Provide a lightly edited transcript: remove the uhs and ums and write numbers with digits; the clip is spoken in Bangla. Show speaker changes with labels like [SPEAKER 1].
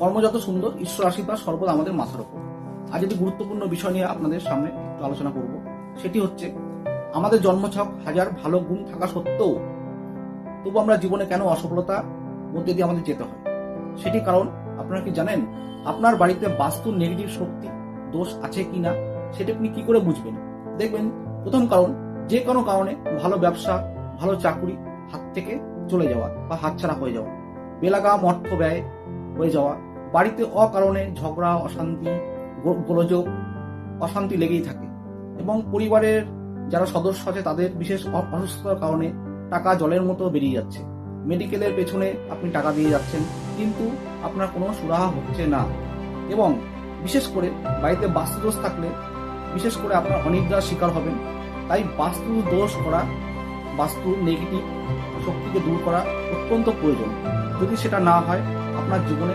[SPEAKER 1] কর্ম যত সুন্দর, ঈশ্বর আশীর্বাদ সর্বদা আমাদের মাথার উপর। আজ একটি গুরুত্বপূর্ণ বিষয় নিয়ে আপনাদের সামনে একটু আলোচনা করব। সেটি হচ্ছে আমাদের জন্মছক হাজার ভালো গুণ থাকা সত্ত্বেও তবু আমরা জীবনে কেন অসফলতার মধ্যে দিয়ে আমাদের যেতে হয়। সেটি কারণ আপনারা কি জানেন, আপনার বাড়িতে বাস্তুর নেগেটিভ শক্তি দোষ আছে কিনা সেটা আপনি কি করে বুঝবেন? দেখবেন, প্রথম কারণ, যে কোনো কারণে ভালো ব্যবসা, ভালো চাকরি হাত থেকে চলে যাওয়া বা হাতছাড়া হয়ে যাওয়া, বেলাগাম অর্থ ব্যয় হয়ে যাওয়া, বাড়িতে অকারণে ঝগড়া, অশান্তি, গোলযোগ, অশান্তি লেগেই থাকে, এবং পরিবারের যারা সদস্য আছে তাদের বিশেষ অসুস্থতার কারণে টাকা জলের মতো বেরিয়ে যাচ্ছে। মেডিকেলের পেছনে আপনি টাকা দিয়ে যাচ্ছেন, কিন্তু আপনার কোনো সুরাহা হচ্ছে না। এবং বিশেষ করে বাড়িতে বাস্তুদোষ থাকলে বিশেষ করে আপনার অনিদ্রার শিকার হবেন। তাই বাস্তু দোষ করা, বাস্তুর নেগেটিভ শক্তিকে দূর করা অত্যন্ত প্রয়োজন। যদি সেটা না হয়, আপনার জীবনে